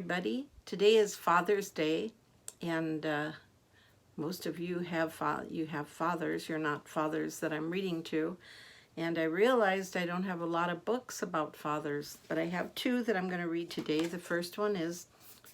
everybody. Today is Father's Day, and most of you have fathers. You're not fathers that I'm reading to. And I realized I don't have a lot of books about fathers, but I have two that I'm going to read today. The first one is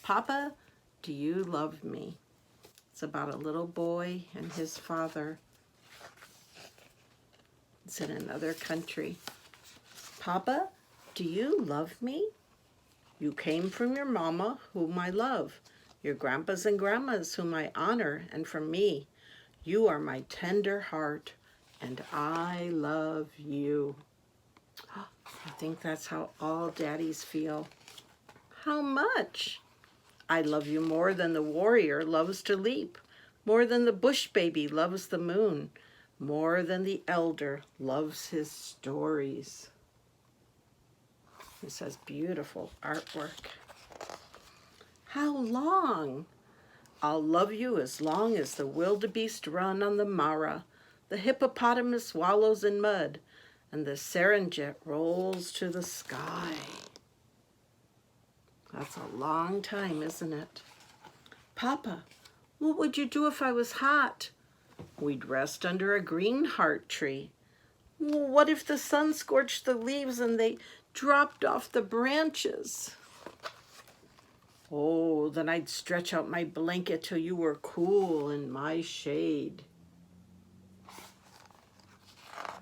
Papa, Do You Love Me? It's about a little boy and his father. It's in another country. Papa, do you love me? You came from your mama, whom I love, your grandpas and grandmas, whom I honor, and from me. You are my tender heart, and I love you. I think that's how all daddies feel. How much? I love you more than the warrior loves to leap, more than the bush baby loves the moon, more than the elder loves his stories. This has beautiful artwork. How long? I'll love you as long as the wildebeest run on the Mara, the hippopotamus wallows in mud, and the Serengeti rolls to the sky. That's a long time, isn't it? Papa, what would you do if I was hot? We'd rest under a greenheart tree. What if the sun scorched the leaves and they dropped off the branches? Oh, then I'd stretch out my blanket till you were cool in my shade.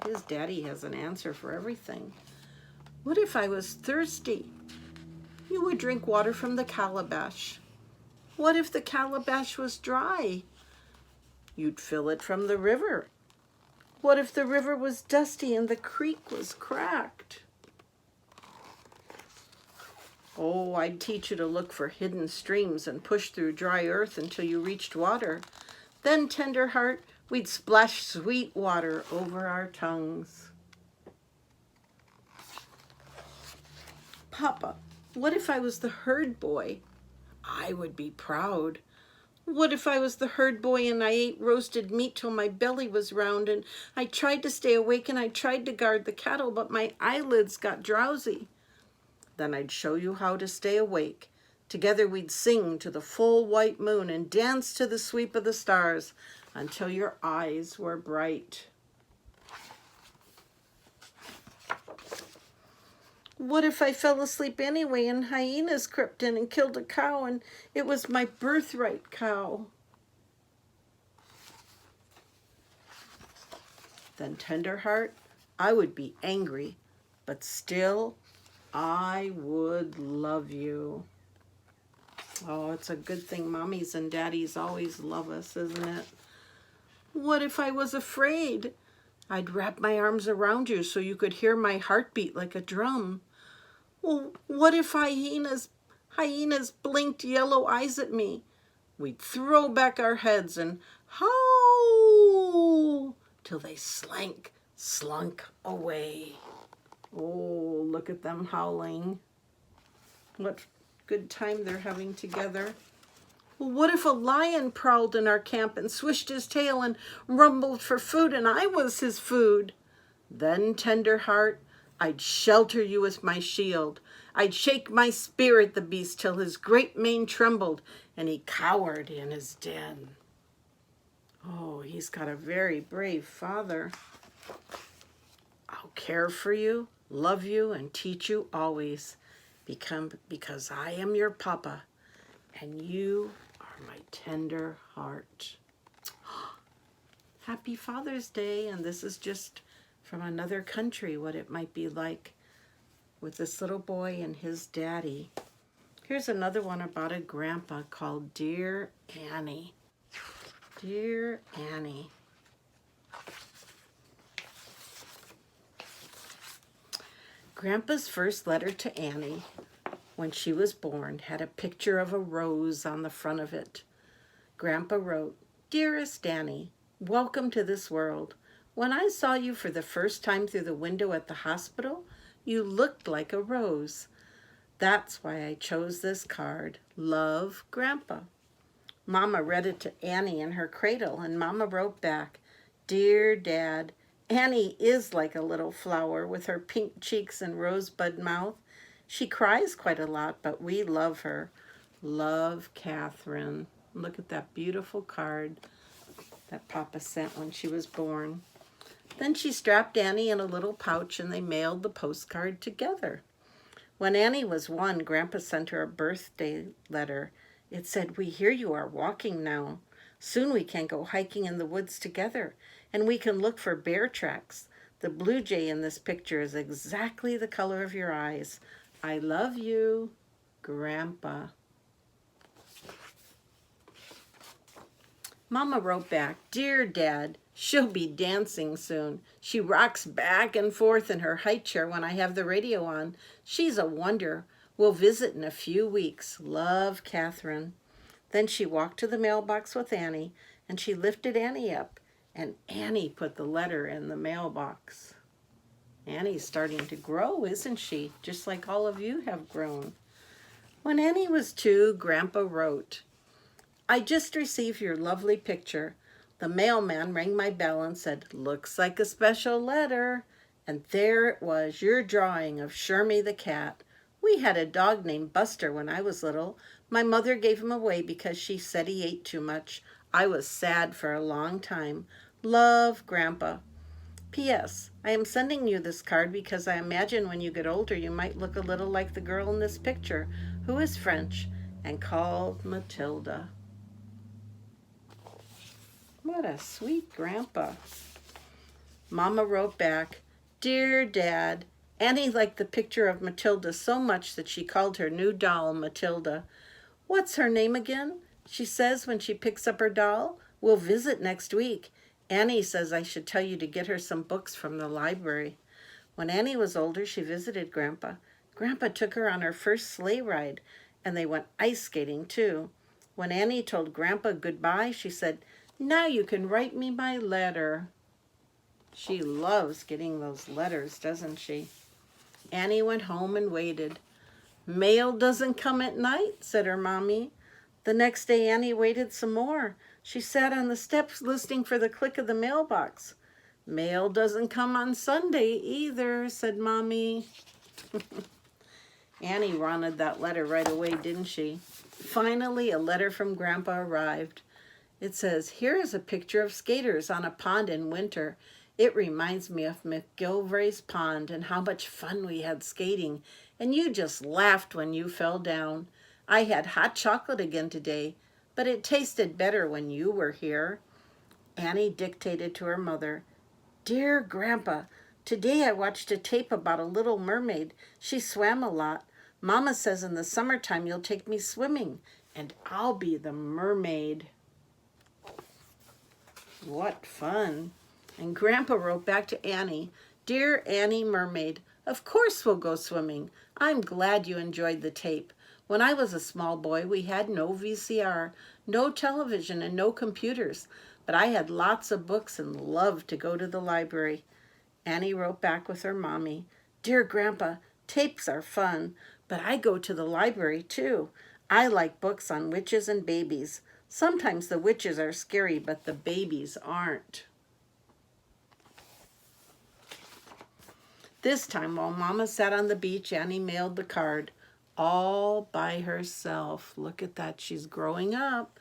His daddy has an answer for everything. What if I was thirsty? You would drink water from the calabash. What if the calabash was dry? You'd fill it from the river. What if the river was dusty and the creek was cracked? Oh, I'd teach you to look for hidden streams and push through dry earth until you reached water. Then, tender heart, we'd splash sweet water over our tongues. Papa, what if I was the herd boy? I would be proud. What if I was the herd boy and I ate roasted meat till my belly was round, and I tried to stay awake and I tried to guard the cattle, but my eyelids got drowsy? Then I'd show you how to stay awake. Together we'd sing to the full white moon and dance to the sweep of the stars until your eyes were bright. What if I fell asleep anyway and hyenas crept in and killed a cow and it was my birthright cow? Then, tender heart, I would be angry, but still I would love you. Oh, it's a good thing mommies and daddies always love us, isn't it? What if I was afraid? I'd wrap my arms around you so you could hear my heartbeat like a drum. Well, what if hyenas blinked yellow eyes at me? We'd throw back our heads and howl till they slunk away. Oh, look at them howling. What good time they're having together. Well, what if a lion prowled in our camp and swished his tail and rumbled for food and I was his food? Then, tender heart, I'd shelter you with my shield. I'd shake my spear at the beast till his great mane trembled and he cowered in his den. Oh, he's got a very brave father. I'll care for you, love you, and teach you always, because I am your papa, and you are my tender heart. Happy Father's Day, and this is just from another country, what it might be like with this little boy and his daddy. Here's another one about a grandpa called Dear Annie. Dear Annie. Grandpa's first letter to Annie when she was born had a picture of a rose on the front of it. Grandpa wrote, Dearest Annie, welcome to this world. When I saw you for the first time through the window at the hospital, you looked like a rose. That's why I chose this card. Love, Grandpa. Mama read it to Annie in her cradle, and Mama wrote back, Dear Dad, Annie is like a little flower with her pink cheeks and rosebud mouth. She cries quite a lot, but we love her. Love, Catherine. Look at that beautiful card that Papa sent when she was born. Then she strapped Annie in a little pouch and they mailed the postcard together. When Annie was 1, Grandpa sent her a birthday letter. It said, "We hear you are walking now. Soon we can go hiking in the woods together, and we can look for bear tracks. The blue jay in this picture is exactly the color of your eyes. I love you, Grandpa." Mama wrote back, "Dear Dad, she'll be dancing soon. She rocks back and forth in her high chair when I have the radio on. She's a wonder. We'll visit in a few weeks. Love, Catherine." Then she walked to the mailbox with Annie, and she lifted Annie up, and Annie put the letter in the mailbox. Annie's starting to grow, isn't she? Just like all of you have grown. When Annie was 2, Grandpa wrote, "I just received your lovely picture. The mailman rang my bell and said, 'Looks like a special letter.' And there it was, your drawing of Shermie the cat. We had a dog named Buster when I was little. My mother gave him away because she said he ate too much. I was sad for a long time. Love, Grandpa. P.S. I am sending you this card because I imagine when you get older you might look a little like the girl in this picture, who is French and called Matilda." What a sweet grandpa. Mama wrote back, "Dear Dad, Annie liked the picture of Matilda so much that she called her new doll Matilda. What's her name again? She says when she picks up her doll, we'll visit next week. Annie says I should tell you to get her some books from the library." When Annie was older, she visited Grandpa. Grandpa took her on her first sleigh ride, and they went ice skating too. When Annie told Grandpa goodbye, she said, "Now you can write me my letter." She loves getting those letters, doesn't she? Annie went home and waited. "Mail doesn't come at night," said her mommy. The next day, Annie waited some more. She sat on the steps listening for the click of the mailbox. "Mail doesn't come on Sunday either," said Mommy. Annie wanted that letter right away, didn't she? Finally, a letter from Grandpa arrived. It says, "Here is a picture of skaters on a pond in winter. It reminds me of McGilvray's pond and how much fun we had skating, and you just laughed when you fell down. I had hot chocolate again today, but it tasted better when you were here." Annie dictated to her mother, "Dear Grandpa, today I watched a tape about a little mermaid. She swam a lot. Mama says in the summertime you'll take me swimming, and I'll be the mermaid." What fun. And Grandpa wrote back to Annie, "Dear Annie Mermaid, of course we'll go swimming. I'm glad you enjoyed the tape. When I was a small boy, we had no VCR, no television, and no computers, but I had lots of books and loved to go to the library." Annie wrote back with her mommy, "Dear Grandpa, tapes are fun, but I go to the library too. I like books on witches and babies. Sometimes the witches are scary, but the babies aren't." This time, while Mama sat on the beach, Annie mailed the card all by herself. Look at that, she's growing up.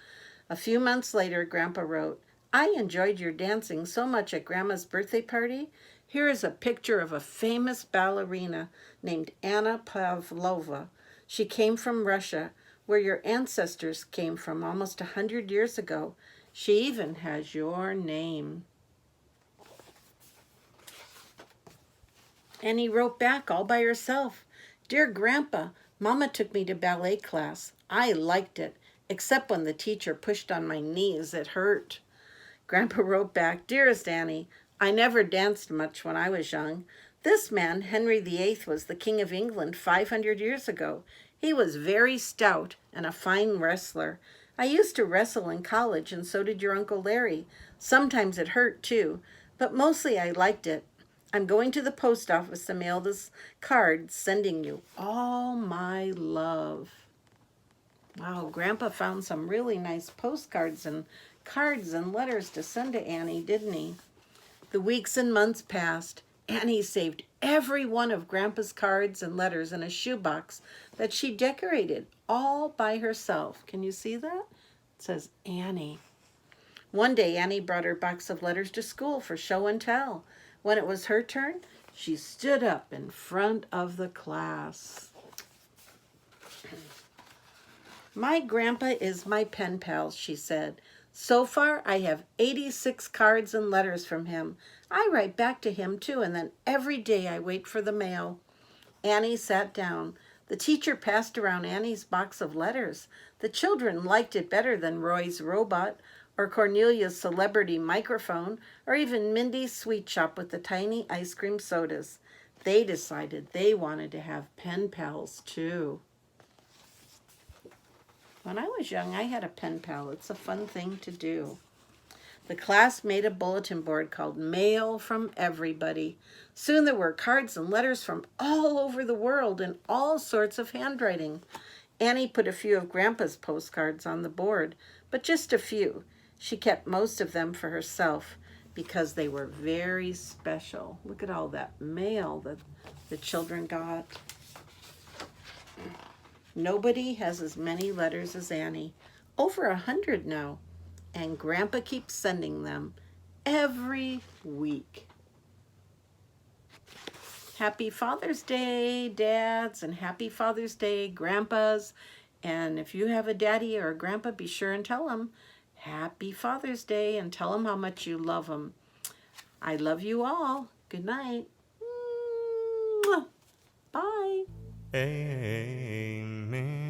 A few months later, Grandpa wrote, "I enjoyed your dancing so much at Grandma's birthday party. Here is a picture of a famous ballerina named Anna Pavlova. She came from Russia, where your ancestors came from almost 100 years ago. She even has your name." Annie wrote back all by herself, "Dear Grandpa, Mama took me to ballet class. I liked it, except when the teacher pushed on my knees. It hurt." Grandpa wrote back, "Dearest Annie, I never danced much when I was young. This man, Henry VIII, was the King of England 500 years ago. He was very stout and a fine wrestler. I used to wrestle in college, and so did your Uncle Larry. Sometimes it hurt too, but mostly I liked it. I'm going to the post office to mail this card sending you all my love." Wow, Grandpa found some really nice postcards and cards and letters to send to Annie, didn't he? The weeks and months passed. Annie saved every one of Grandpa's cards and letters in a shoebox that she decorated all by herself. Can you see that? It says Annie. One day, Annie brought her box of letters to school for show and tell. When it was her turn, she stood up in front of the class. My grandpa is my pen pal, she said. So far, I have 86 cards and letters from him. I write back to him, too, and then every day I wait for the mail. Annie sat down. The teacher passed around Annie's box of letters. The children liked it better than Roy's robot, or Cornelia's celebrity microphone, or even Mindy's sweet shop with the tiny ice cream sodas. They decided they wanted to have pen pals, too. When I was young, I had a pen pal. It's a fun thing to do. The class made a bulletin board called Mail from Everybody. Soon there were cards and letters from all over the world in all sorts of handwriting. Annie put a few of Grandpa's postcards on the board, but just a few. She kept most of them for herself because they were very special. Look at all that mail that the children got. Nobody has as many letters as Annie. Over 100 now. And Grandpa keeps sending them every week. Happy Father's Day, Dads, and Happy Father's Day, Grandpas. And if you have a daddy or a grandpa, be sure and tell them Happy Father's Day and tell them how much you love them. I love you all. Good night. Bye. Amen.